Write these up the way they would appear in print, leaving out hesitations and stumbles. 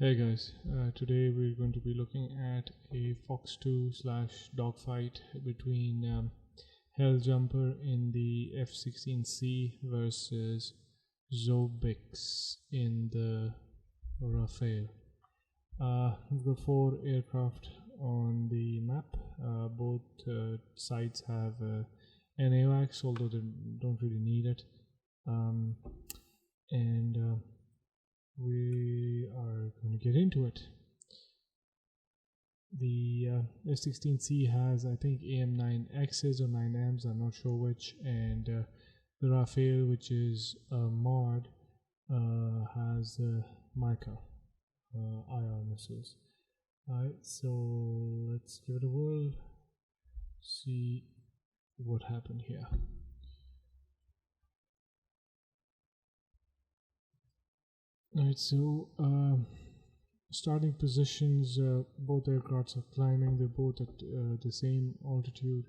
Hey guys, today we're going to be looking at a Fox 2 / dogfight between Helljumper in the F16C versus Zobix in the Rafael. We've got 4 aircraft on the map. Both sides have an AWACS, although they don't really need it. We are going to get into it. The F16C has, I think, AM9Xs or 9Ms, I'm not sure which, and the Rafael, which is a mod, has Mica IR missiles. Alright, so let's give it a whirl, see what happened here. Alright, so starting positions, both aircrafts are climbing. They're both at the same altitude,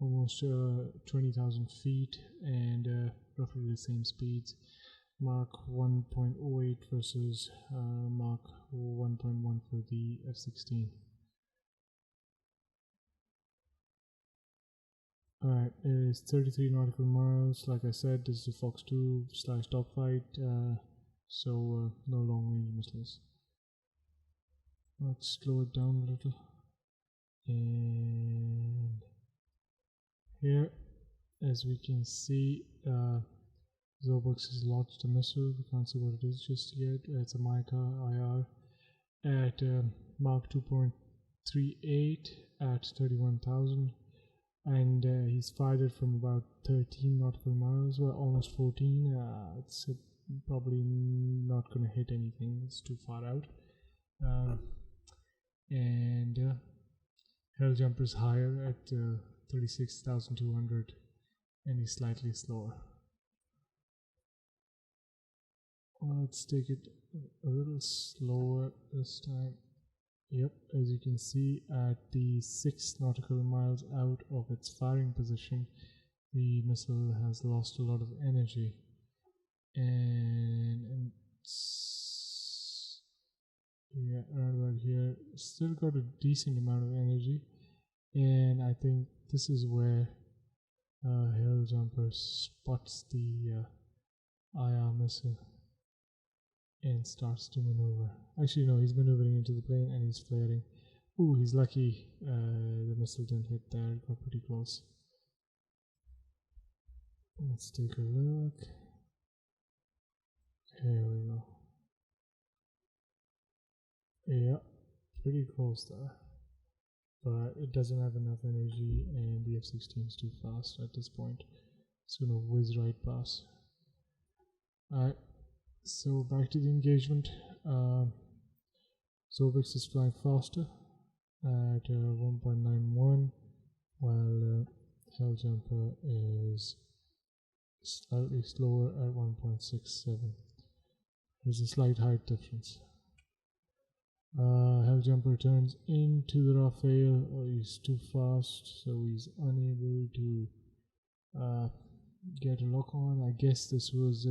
almost 20,000 feet, and roughly the same speeds. Mach 1.08 versus Mach 1.1 for the F16. Alright, it's 33 nautical miles. Like I said, this is a Fox 2 / dogfight. So no long range missiles. Let's slow it down a little, and here, as we can see, Zobix has launched a missile. We can't see what it is just yet. It's a Mica IR at Mach 2.38 at 31,000, and he's fired it from about 13 nautical miles, well, almost 14. It's probably not going to hit anything, it's too far out. And Helljumper's higher at 36,200, and he's slightly slower. Let's take it a little slower this time. Yep, as you can see, at the 6 nautical miles out of its firing position, the missile has lost a lot of energy. And yeah, around about here, still got a decent amount of energy, and I think this is where Helljumper spots the IR missile and starts to maneuver. Actually, no, he's maneuvering into the plane and he's flaring. Ooh, he's lucky the missile didn't hit there, it got pretty close. Let's take a look. Here we go. Yeah, pretty close there, but it doesn't have enough energy, and the F16 is too fast at this point. It's gonna whiz right past. Alright, so back to the engagement. Zobix is flying faster at 1.91, while Helljumper is slightly slower at 1.67. There's a slight height difference. Helljumper turns into the Rafael. He's too fast, so he's unable to get a lock on. I guess this was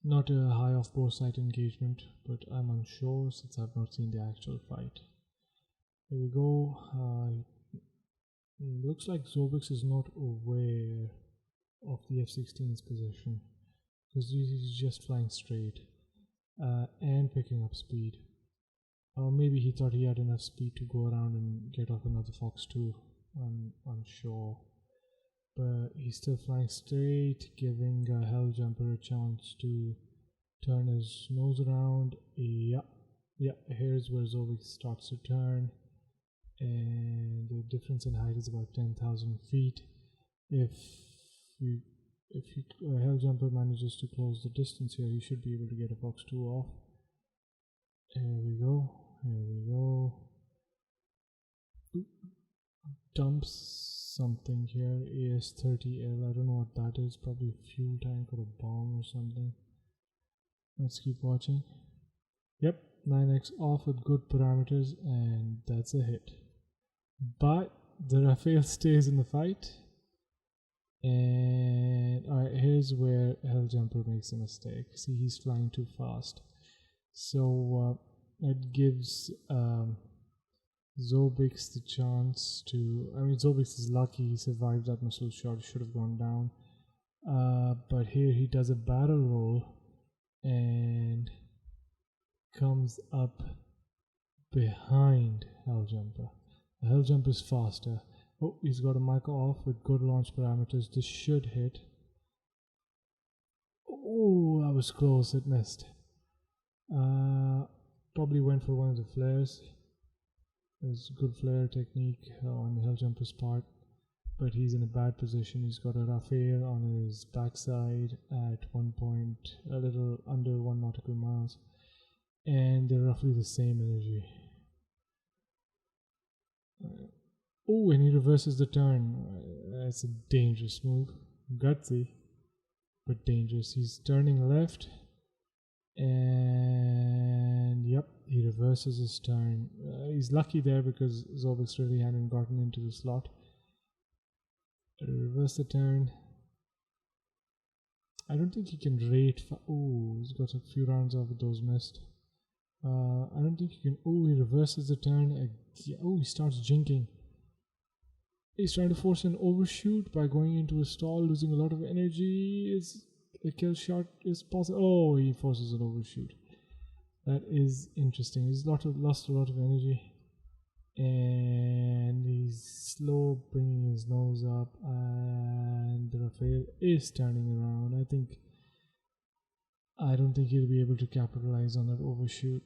not a high off bore sight engagement, but I'm unsure since I've not seen the actual fight. Here we go. Looks like Zobix is not aware of the F16's position, because he's just flying straight and picking up speed. Or maybe he thought he had enough speed to go around and get off another Fox 2. I'm unsure. But he's still flying straight, giving Helljumper a chance to turn his nose around. Yeah, here's where Zobix starts to turn, and the difference in height is about 10,000 feet. If Helljumper manages to close the distance here, he should be able to get a Fox 2 off. Here we go. Dumps something here, AS-30L, I don't know what that is, probably a fuel tank or a bomb or something. Let's keep watching. Yep, 9X off with good parameters, and that's a hit. But the Rafael stays in the fight. And alright, here's where Helljumper makes a mistake. See, he's flying too fast. So it gives Zobix the chance to. I mean, Zobix is lucky he survived that missile shot. Should have gone down. But here he does a barrel roll and comes up behind Helljumper. The Helljumper is faster. Oh, he's got a micro off with good launch parameters. This should hit. Oh, that was close. It missed. Probably went for one of the flares. It was good flare technique on the Helljumper's part, but he's in a bad position. He's got a Rafael on his backside at 1 point, a little under 1 nautical miles, and they're roughly the same energy. Oh, and he reverses the turn. That's a dangerous move. Gutsy, but dangerous. He's turning left, and yep, he reverses his turn. He's lucky there because Zobix really hadn't gotten into the slot. Reverse the turn. I don't think he can rate. Oh, he's got a few rounds off with those missed. I don't think he can. Oh, he reverses the turn. Oh, he starts jinking. He's trying to force an overshoot by going into a stall, losing a lot of energy. Is a kill shot is possible? Oh, he forces an overshoot. That is interesting. He's lost a lot of energy, and he's slow bringing his nose up, and the Rafael is turning around. I don't think he'll be able to capitalize on that overshoot.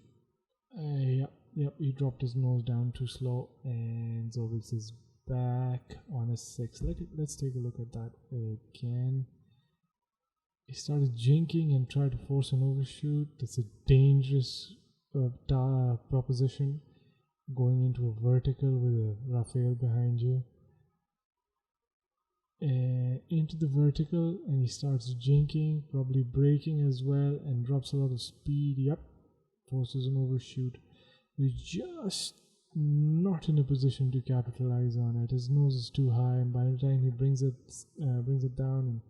Yep, he dropped his nose down too slow, and Zobix is back on a 6. Let's take a look at that again. He started jinking and tried to force an overshoot. That's a dangerous proposition, going into a vertical with a Rafael behind you. Into the vertical, and he starts jinking, probably braking as well, and drops a lot of speed. Yep, forces an overshoot. He's just not in a position to capitalize on it. His nose is too high, and by the time he brings it down and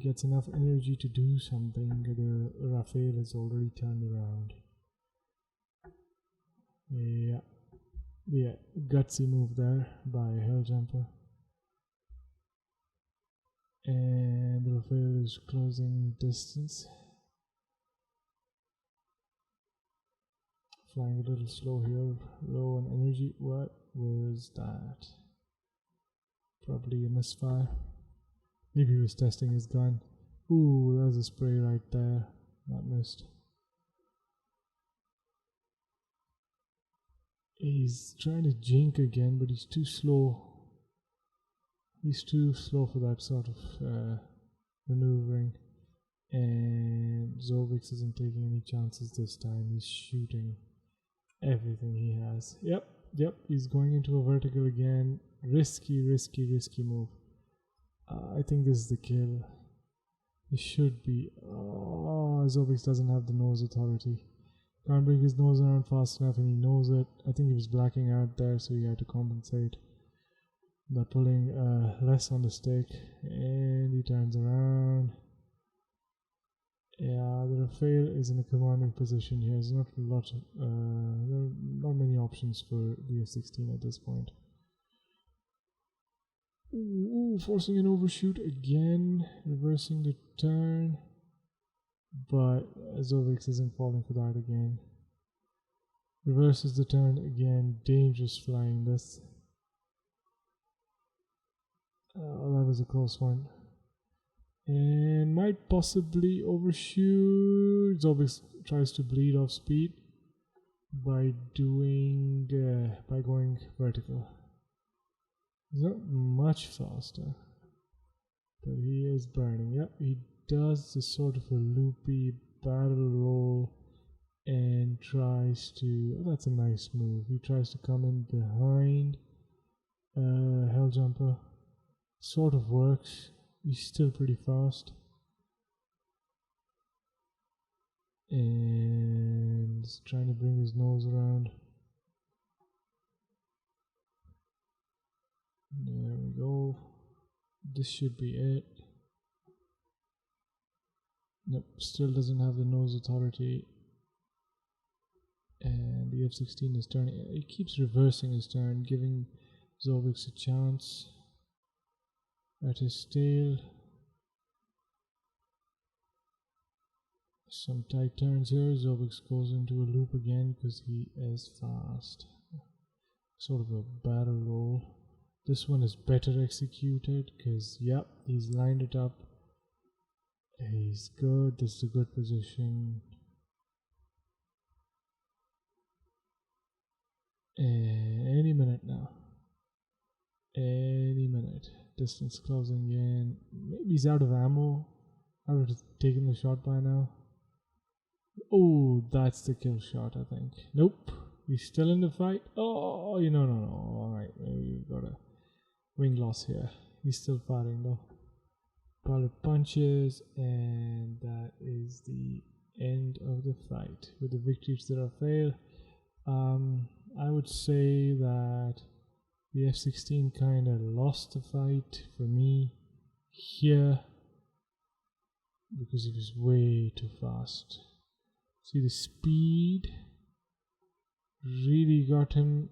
gets enough energy to do something, the Rafael is already turned around. Yeah, gutsy move there by Helljumper. And the Rafael is closing distance. Flying a little slow here, low on energy. What was that? Probably a misfire. Maybe he was testing his gun. Ooh, that was a spray right there. That missed. He's trying to jink again, but he's too slow. He's too slow for that sort of maneuvering. And Zobix isn't taking any chances this time. He's shooting everything he has. Yep, he's going into a vertical again. Risky move. I think this is the kill. It should be. Oh, Zobix doesn't have the nose authority. Can't bring his nose around fast enough, and he knows it. I think he was blacking out there, so he had to compensate by pulling less on the stick, and he turns around. Yeah, the Rafael is in a commanding position here. There's not many options for the F16 at this point. Ooh, forcing an overshoot again, reversing the turn, but Zobix isn't falling for that again. Reverses the turn again, dangerous flying this. That was a close one. And might possibly overshoot. Zobix tries to bleed off speed by going vertical. He's not much faster, but he is burning. Yep, he does this sort of a loopy barrel roll and tries to. Oh, that's a nice move. He tries to come in behind Helljumper. Sort of works. He's still pretty fast. And he's trying to bring his nose around. There we go. This should be it. Nope, still doesn't have the nose authority. F16 is turning. He keeps reversing his turn, giving Zovix a chance at his tail. Some tight turns here. Zovix goes into a loop again because he is fast. Sort of a barrel roll. This one is better executed because, yep, he's lined it up. He's good. This is a good position. Any minute now. Any minute. Distance closing in. Maybe he's out of ammo. I would have taken the shot by now. Oh, that's the kill shot, I think. Nope. He's still in the fight. Oh, no. Alright, maybe we've got a wing loss here. He's still fighting though. Bullet punches, and that is the end of the fight with the victory to Rafael. I would say that the F16 kind of lost the fight for me here because he was way too fast. See, the speed really got him.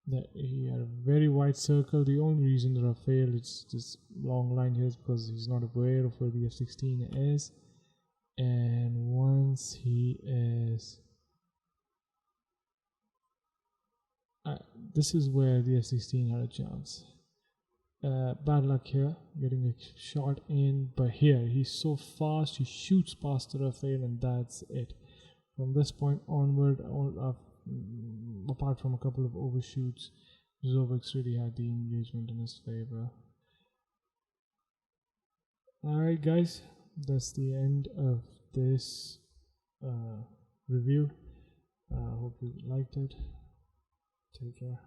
That he had a very wide circle. The only reason that Rafael is this long line here is because he's not aware of where the F16 is, and once he is this is where the F16 had a chance. Bad luck here, getting a shot in, but here he's so fast, he shoots past the Rafael, and that's it. From this point onward, apart from a couple of overshoots, Zovix really had the engagement in his favor. Alright guys, that's the end of this review. Hope you liked it. Take care.